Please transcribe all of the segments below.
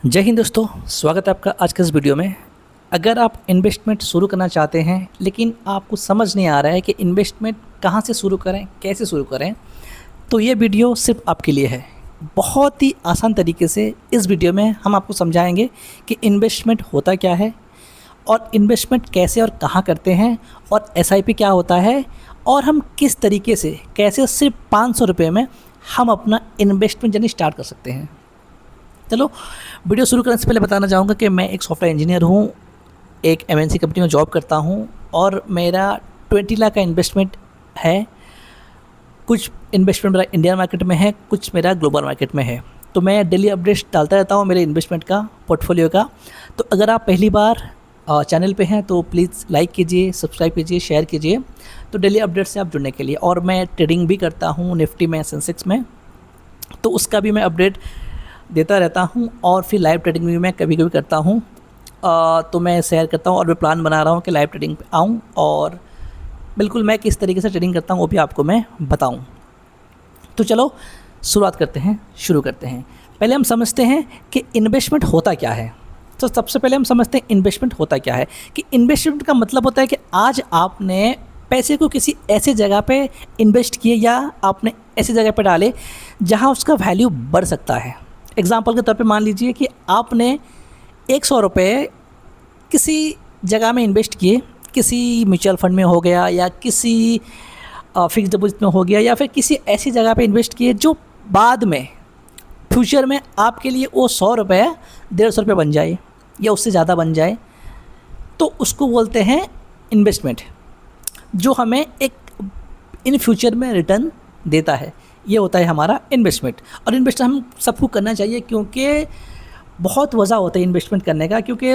जय हिंद दोस्तों, स्वागत है आपका आज के इस वीडियो में। अगर आप इन्वेस्टमेंट शुरू करना चाहते हैं लेकिन आपको समझ नहीं आ रहा है कि इन्वेस्टमेंट कहां से शुरू करें, कैसे शुरू करें, तो ये वीडियो सिर्फ आपके लिए है। बहुत ही आसान तरीके से इस वीडियो में हम आपको समझाएंगे कि इन्वेस्टमेंट होता क्या है और इन्वेस्टमेंट कैसे और कहाँ करते हैं और एसआईपी क्या होता है और हम किस तरीके से कैसे सिर्फ 500 रुपये में हम अपना इन्वेस्टमेंट जर्नी स्टार्ट कर सकते हैं। चलो, वीडियो शुरू करने से पहले बताना चाहूँगा कि मैं एक सॉफ्टवेयर इंजीनियर हूँ, एक एमएनसी कंपनी में जॉब करता हूँ और मेरा 20 लाख का इन्वेस्टमेंट है। कुछ इन्वेस्टमेंट मेरा इंडियन मार्केट में है, कुछ मेरा ग्लोबल मार्केट में है। तो मैं डेली अपडेट्स डालता रहता हूँ मेरे इन्वेस्टमेंट का, पोर्टफोलियो का। तो अगर आप पहली बार चैनल पे हैं तो प्लीज़ लाइक कीजिए, सब्सक्राइब कीजिए, शेयर कीजिए, तो डेली अपडेट से आप जुड़ने के लिए। और मैं ट्रेडिंग भी करता हूँ निफ्टी में, सेंसेक्स में, तो उसका भी मैं अपडेट देता रहता हूँ। और फिर लाइव ट्रेडिंग भी मैं कभी कभी करता हूँ, तो मैं शेयर करता हूँ और मैं प्लान बना रहा हूँ कि लाइव ट्रेडिंग पे आऊँ और बिल्कुल मैं किस तरीके से ट्रेडिंग करता हूँ वो भी आपको मैं बताऊँ। तो चलो शुरुआत करते हैं, शुरू करते हैं। पहले हम समझते हैं कि इन्वेस्टमेंट होता क्या है। तो सबसे पहले हम समझते हैं इन्वेस्टमेंट होता क्या है। कि इन्वेस्टमेंट का मतलब होता है कि आज आपने पैसे को किसी ऐसे जगह पे इन्वेस्ट किए या आपने ऐसी जगह पे डाले जहाँ उसका वैल्यू बढ़ सकता है। एग्ज़ाम्पल के तौर पे मान लीजिए कि आपने 100 रुपये किसी जगह में इन्वेस्ट किए, किसी म्यूचुअल फंड में हो गया या किसी फिक्स डिपॉजिट में हो गया या फिर किसी ऐसी जगह पे इन्वेस्ट किए जो बाद में फ्यूचर में आपके लिए वो 100 रुपये 150 रुपये बन जाए या उससे ज़्यादा बन जाए, तो उसको बोलते हैं इन्वेस्टमेंट, जो हमें एक इन फ्यूचर में रिटर्न देता है। ये होता है हमारा इन्वेस्टमेंट। और इन्वेस्टमेंट हम सबको करना चाहिए क्योंकि बहुत वजह होता है इन्वेस्टमेंट करने का। क्योंकि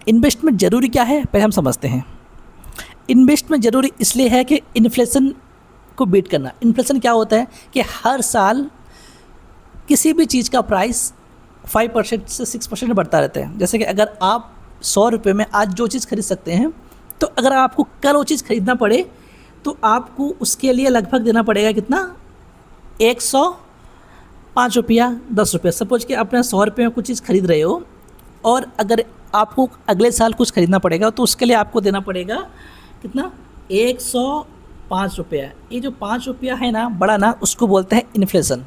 इन्वेस्टमेंट ज़रूरी क्या है पहले हम समझते हैं। इन्वेस्टमेंट ज़रूरी इसलिए है कि इन्फ्लेशन को बीट करना। इन्फ्लेशन क्या होता है कि हर साल किसी भी चीज़ का प्राइस 5% से 6% बढ़ता रहता है। जैसे कि अगर आप 100 रुपये में आज जो चीज़ खरीद सकते हैं, तो अगर आपको कल वो चीज़ खरीदना पड़े तो आपको उसके लिए लगभग देना पड़ेगा कितना, 105 रुपया, 10 रुपया। सपोज कि आपने 100 रुपये में कुछ चीज़ खरीद रहे हो और अगर आपको अगले साल कुछ खरीदना पड़ेगा तो उसके लिए आपको देना पड़ेगा कितना, 105 रुपया। ये जो 5 रुपया है ना, बड़ा ना, उसको बोलते हैं इन्फ्लेशन।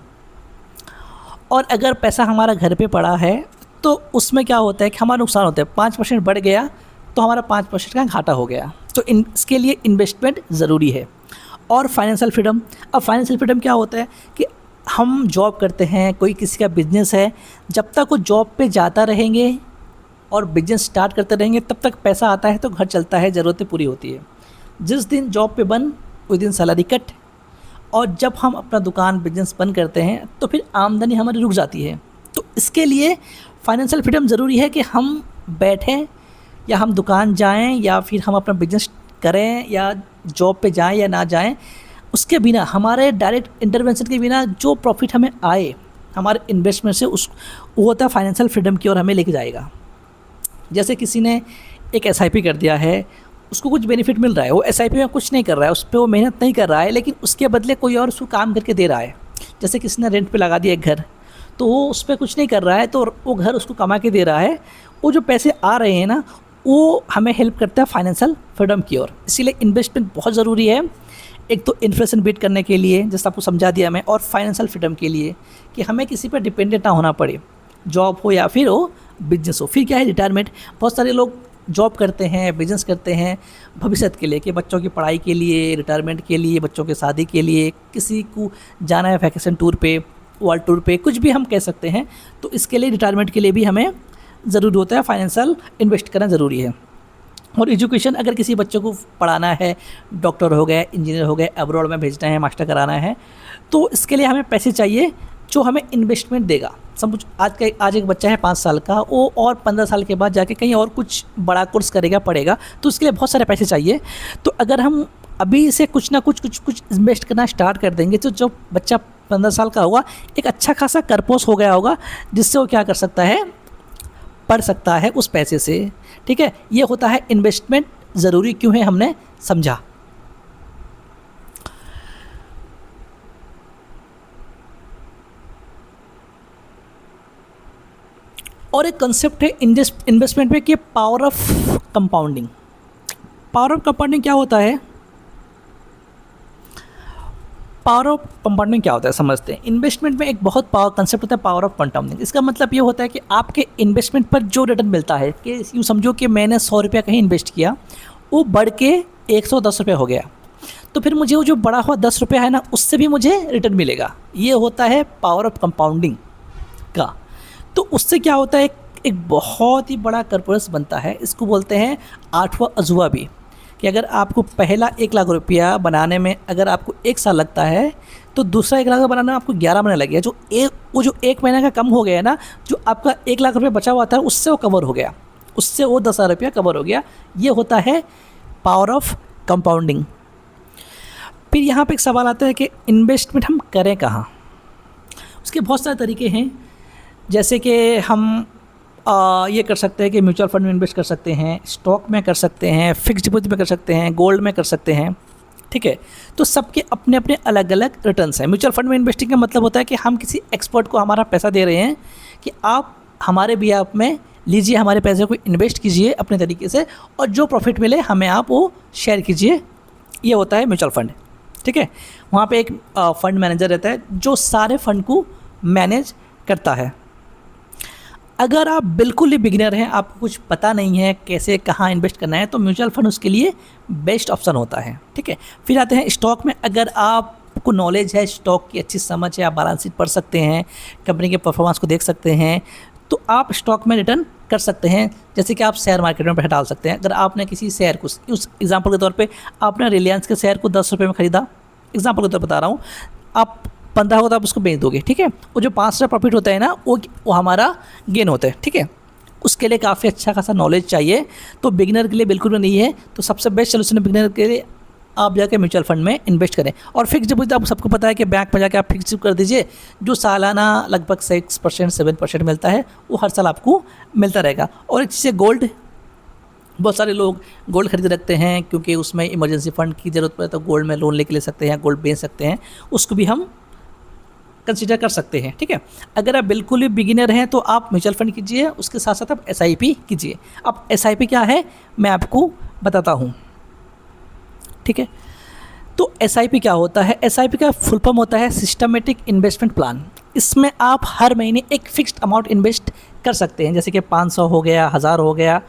और अगर पैसा हमारा घर पे पड़ा है तो उसमें क्या होता है कि हमारा नुकसान होता है। 5% बढ़ गया तो हमारा 5% का घाटा हो गया। तो इसके लिए इन्वेस्टमेंट ज़रूरी है। और फाइनेंशियल फ्रीडम। अब फाइनेंशियल फ्रीडम क्या होता है कि हम जॉब करते हैं, कोई किसी का बिजनेस है, जब तक वो जॉब पे जाता रहेंगे और बिजनेस स्टार्ट करते रहेंगे तब तक पैसा आता है, तो घर चलता है, ज़रूरतें पूरी होती है। जिस दिन जॉब पे बंद, उस दिन सैलरी कट। और जब हम अपना दुकान बिजनेस बंद करते हैं तो फिर आमदनी हमारी रुक जाती है। तो इसके लिए फाइनेंशियल फ्रीडम ज़रूरी है कि हम बैठें या हम दुकान जाएं या फिर हम अपना बिजनेस करें या जॉब पे जाएं या ना जाएं, उसके बिना, हमारे डायरेक्ट इंटरवेंशन के बिना जो प्रॉफिट हमें आए हमारे इन्वेस्टमेंट से, उस वो होता है फाइनेंशियल फ्रीडम की ओर हमें लेके जाएगा। जैसे किसी ने एक एसआईपी कर दिया है, उसको कुछ बेनिफिट मिल रहा है, वो एसआईपी में कुछ नहीं कर रहा है, उस पर वो मेहनत नहीं कर रहा है, लेकिन उसके बदले कोई और उसको काम करके दे रहा है। जैसे किसी ने रेंट पे लगा दिया एक घर, तो वो उस पर कुछ नहीं कर रहा है, तो वो घर उसको कमा के दे रहा है। वो जो पैसे आ रहे हैं ना, वो हमें हेल्प करता है फाइनेंशियल फ्रीडम की ओर। इसीलिए इन्वेस्टमेंट बहुत ज़रूरी है। एक तो इन्फ्लेशन बीट करने के लिए, जैसे आपको समझा दिया मैं, और फाइनेंशियल फ्रीडम के लिए कि हमें किसी पर डिपेंडेंट ना होना पड़े, जॉब हो या फिर हो बिजनेस हो। फिर क्या है, रिटायरमेंट। बहुत सारे लोग जॉब करते हैं, बिजनेस करते हैं भविष्य के लिए, कि बच्चों की पढ़ाई के लिए, रिटायरमेंट के लिए, बच्चों की शादी के लिए, किसी को जाना है वैकेशन टूर पे, वर्ल्ड टूर पे, कुछ भी हम कह सकते हैं। तो इसके लिए, रिटायरमेंट के लिए भी हमें ज़रूरी होता है फाइनेंशियल इन्वेस्ट करना ज़रूरी है। और एजुकेशन, अगर किसी बच्चों को पढ़ाना है, डॉक्टर हो गए, इंजीनियर हो गए, अब्रॉड में भेजना है, मास्टर कराना है, तो इसके लिए हमें पैसे चाहिए जो हमें इन्वेस्टमेंट देगा। समझ, आज एक बच्चा है 5 साल का, वो और 15 साल के बाद जाके कहीं और कुछ बड़ा कोर्स करेगा, पढ़ेगा, तो उसके लिए बहुत सारे पैसे चाहिए। तो अगर हम अभी से कुछ ना कुछ इन्वेस्ट करना स्टार्ट कर देंगे, तो जो बच्चा 15 साल का होगा, एक अच्छा खासा करपोस हो गया होगा, जिससे वो क्या कर सकता है, पढ़ सकता है उस पैसे से। ठीक है, ये होता है इन्वेस्टमेंट ज़रूरी क्यों है, हमने समझा। और एक कंसेप्ट है इन्वेस्टमेंट में कि power of compounding. Power of compounding क्या होता है? पावर ऑफ कंपाउंडिंग क्या होता है समझते हैं। इन्वेस्टमेंट में एक बहुत पावर कंसेप्ट होता है पावर ऑफ कंपाउंडिंग। इसका मतलब ये होता है कि आपके इन्वेस्टमेंट पर जो रिटर्न मिलता है, कि यूँ समझो कि मैंने 100 रुपया कहीं इन्वेस्ट किया, वो बढ़ के 110 रुपये हो गया, तो फिर मुझे वो जो बढ़ा हुआ 10 रुपया है ना, उससे भी मुझे रिटर्न मिलेगा। ये होता है पावर ऑफ कंपाउंडिंग का। तो उससे क्या होता है, एक बहुत ही बड़ा कॉर्पस बनता है। इसको बोलते हैं आठवां अजूबा भी, कि अगर आपको पहला 1 लाख रुपया बनाने में अगर आपको 1 साल लगता है, तो दूसरा 1 लाख रुपया बनाने में आपको 11 महीने लगे। वो जो 1 महीने का कम हो गया ना, जो आपका 1 लाख रुपया बचा हुआ था उससे वो कवर हो गया, उससे वो 10,000 रुपया कवर हो गया। ये होता है पावर ऑफ कंपाउंडिंग। फिर यहाँ पे एक सवाल आता है कि इन्वेस्टमेंट हम करें कहाँ? उसके बहुत सारे तरीके हैं, जैसे कि हम ये कर सकते हैं कि म्यूचुअल फंड में इन्वेस्ट कर सकते हैं, स्टॉक में कर सकते हैं, फिक्स डिपॉजिट में कर सकते हैं, गोल्ड में कर सकते हैं, ठीक है। तो सबके अपने अपने अलग अलग रिटर्न्स हैं। म्यूचुअल फंड में इन्वेस्टिंग का मतलब होता है कि हम किसी एक्सपर्ट को हमारा पैसा दे रहे हैं कि आप हमारे बिहाफ में लीजिए, हमारे पैसे को इन्वेस्ट कीजिए अपने तरीके से, और जो प्रॉफिट मिले हमें आप वो शेयर कीजिए। ये होता है म्यूचुअल फंड, ठीक है। वहाँ पे एक फ़ंड मैनेजर रहता है जो सारे फ़ंड को मैनेज करता है। अगर आप बिल्कुल ही बिगिनर हैं, आपको कुछ पता नहीं है कैसे कहाँ इन्वेस्ट करना है, तो म्यूचुअल फंड उसके लिए बेस्ट ऑप्शन होता है, ठीक है। फिर आते हैं स्टॉक में। अगर आपको नॉलेज है, स्टॉक की अच्छी समझ है, आप बैलेंस शीट पढ़ सकते हैं, कंपनी के परफॉर्मेंस को देख सकते हैं, तो आप स्टॉक में रिटर्न कर सकते हैं। जैसे कि आप शेयर मार्केट में पैसा डाल सकते हैं। अगर आपने किसी शेयर को, उस एग्जांपल के तौर पे आपने रिलायंस के शेयर को 10 रुपये में ख़रीदा, एग्जांपल के तौर पर बता रहा हूँ, आप 15 होता है, आप उसको बेच दोगे, ठीक है। वो जो 5 रुपये प्रॉफिट होता है ना, वो हमारा गेन होता है, ठीक है। उसके लिए काफ़ी अच्छा खासा नॉलेज चाहिए, तो बिगिनर के लिए बिल्कुल भी नहीं है। तो सबसे बेस्ट सोल्यूशन है बिगिनर के लिए, आप जाके म्यूचुअल फंड में इन्वेस्ट करें। और फिक्स डिपॉजिट आपको सबको पता है कि बैंक में जाके आप फिक्स कर दीजिए, जो सालाना लगभग 6% 7% मिलता है, वो हर साल आपको मिलता रहेगा। और एक चीज़ है गोल्ड। बहुत सारे लोग गोल्ड खरीद रखते हैं क्योंकि उसमें इमरजेंसी फ़ंड की ज़रूरत पड़े, तो गोल्ड में लोन लेके ले सकते हैं, गोल्ड बेच सकते हैं, उसको भी हम कंसीडर कर सकते हैं, ठीक है। अगर आप बिल्कुल ही बिगिनर हैं तो आप म्यूचुअल फंड कीजिए, उसके साथ साथ आप SIP कीजिए। अब SIP क्या है मैं आपको बताता हूँ, ठीक है। तो SIP क्या होता है? SIP का फुल फॉर्म होता है सिस्टमेटिक इन्वेस्टमेंट प्लान। इसमें आप हर महीने एक फ़िक्स्ड अमाउंट इन्वेस्ट कर सकते हैं, जैसे कि 500 हो गया, 1000 हो गया,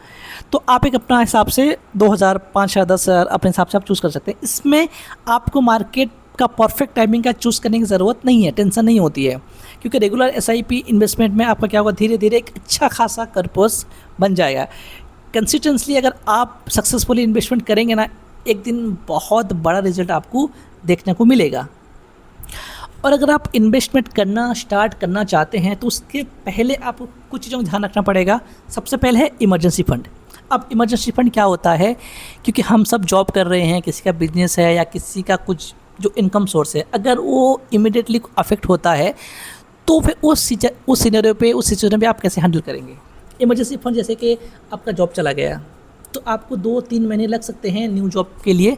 तो आप एक अपना हिसाब से 2000, 5000, 10,000 अपने हिसाब से आप चूज़ कर सकते हैं। इसमें आपको मार्केट का परफेक्ट टाइमिंग का चूज़ करने की ज़रूरत नहीं है, टेंशन नहीं होती है, क्योंकि रेगुलर SIP इन्वेस्टमेंट में आपका क्या होगा, धीरे धीरे एक अच्छा खासा कॉर्पस बन जाएगा। कंसिस्टेंटली अगर आप सक्सेसफुली इन्वेस्टमेंट करेंगे ना, एक दिन बहुत बड़ा रिजल्ट आपको देखने को मिलेगा। और अगर आप इन्वेस्टमेंट करना स्टार्ट करना चाहते हैं, तो उसके पहले आपको कुछ चीज़ों का ध्यान रखना पड़ेगा। सबसे पहले है इमरजेंसी फ़ंड। अब इमरजेंसी फ़ंड क्या होता है, क्योंकि हम सब जॉब कर रहे हैं, किसी का बिजनेस है या किसी का कुछ जो इनकम सोर्स है, अगर वो इमीडिएटली अफेक्ट होता है, तो फिर उस सिनेरियो पे, उस सिचुएशन पे आप कैसे हैंडल करेंगे। इमरजेंसी फ़ंड जैसे कि आपका जॉब चला गया, तो आपको 2-3 महीने लग सकते हैं न्यू जॉब के लिए।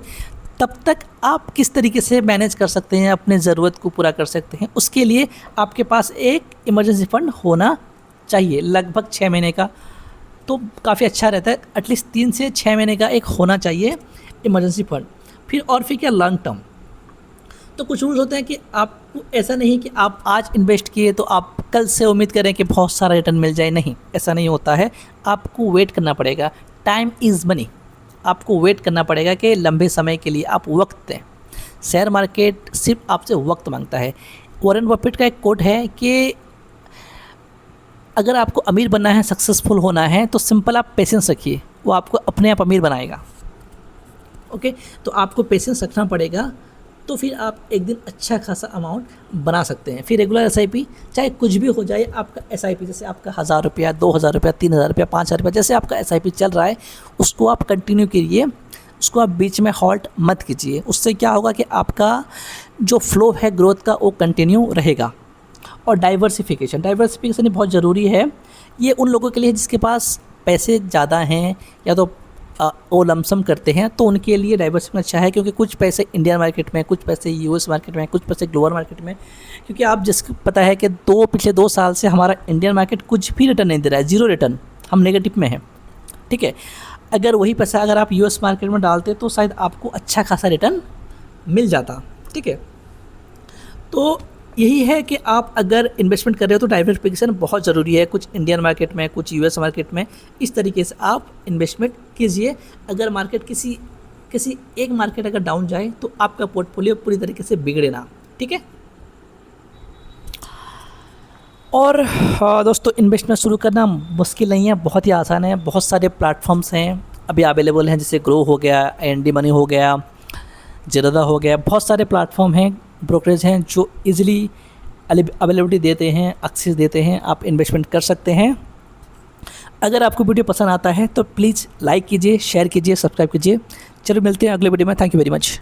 तब तक आप किस तरीके से मैनेज कर सकते हैं, अपने ज़रूरत को पूरा कर सकते हैं, उसके लिए आपके पास एक इमरजेंसी फ़ंड होना चाहिए, लगभग 6 महीने का, तो काफ़ी अच्छा रहता है। एटलीस्ट 3 से 6 महीने का एक होना चाहिए इमरजेंसी फ़ंड। फिर क्या लॉन्ग टर्म, तो कुछ रूल्स होते हैं कि आपको ऐसा नहीं कि आप आज इन्वेस्ट किए तो आप कल से उम्मीद करें कि बहुत सारा रिटर्न मिल जाए, नहीं, ऐसा नहीं होता है। आपको वेट करना पड़ेगा, टाइम इज़ मनी। आपको वेट करना पड़ेगा कि लंबे समय के लिए आप वक्त दें। शेयर मार्केट सिर्फ आपसे वक्त मांगता है। वॉरेन बफेट का एक कोट है कि अगर आपको अमीर बनना है, सक्सेसफुल होना है, तो सिंपल आप पेशेंस रखिए, वो आपको अपने आप अमीर बनाएगा। ओके, तो आपको पेशेंस रखना पड़ेगा, तो फिर आप एक दिन अच्छा खासा अमाउंट बना सकते हैं। फिर रेगुलर SIP, चाहे कुछ भी हो जाए आपका SIP, जैसे आपका 1000 रुपया, 2000 रुपया, 3000 रुपया, 5000 रुपया, जैसे आपका SIP चल रहा है, उसको आप कंटिन्यू कीजिए, उसको आप बीच में हॉल्ट मत कीजिए। उससे क्या होगा कि आपका जो फ्लो है ग्रोथ का, वो कंटिन्यू रहेगा। और डाइवर्सिफिकेशन बहुत ज़रूरी है। ये उन लोगों के लिए है जिसके पास पैसे ज़्यादा हैं, या तो वो लमसम करते हैं, तो उनके लिए डाइवर्सिफिकेशन अच्छा है, क्योंकि कुछ पैसे इंडियन मार्केट में, कुछ पैसे यूएस मार्केट में, कुछ पैसे ग्लोबल मार्केट में। क्योंकि आप जिसको पता है कि पिछले 2 साल से हमारा इंडियन मार्केट कुछ भी रिटर्न नहीं दे रहा है, ज़ीरो रिटर्न, हम नेगेटिव में हैं, ठीक है। अगर वही पैसा अगर आप यूएस मार्केट में डालते तो शायद आपको अच्छा खासा रिटर्न मिल जाता, ठीक है। तो यही है कि आप अगर इन्वेस्टमेंट कर रहे हो तो डाइवर्सिफिकेशन बहुत ज़रूरी है, कुछ इंडियन मार्केट में, कुछ यूएस मार्केट में, इस तरीके से आप इन्वेस्टमेंट कीजिए। अगर मार्केट किसी एक मार्केट अगर डाउन जाए तो आपका पोर्टफोलियो पूरी तरीके से बिगड़े ना, ठीक है। और दोस्तों, इन्वेस्टमेंट शुरू करना मुश्किल नहीं है, बहुत ही आसान है। बहुत सारे प्लेटफॉर्म्स हैं अभी अवेलेबल हैं, जैसे ग्रो हो गया, एनडी मनी हो गया, ज़ेरोधा हो गया, बहुत सारे प्लेटफॉर्म हैं, ब्रोकरेज हैं जो इजीली अवेलेबिलिटी देते हैं, एक्सेस देते हैं, आप इन्वेस्टमेंट कर सकते हैं। अगर आपको वीडियो पसंद आता है तो प्लीज़ लाइक कीजिए, शेयर कीजिए, सब्सक्राइब कीजिए। चलो मिलते हैं अगले वीडियो में। Thank you very much.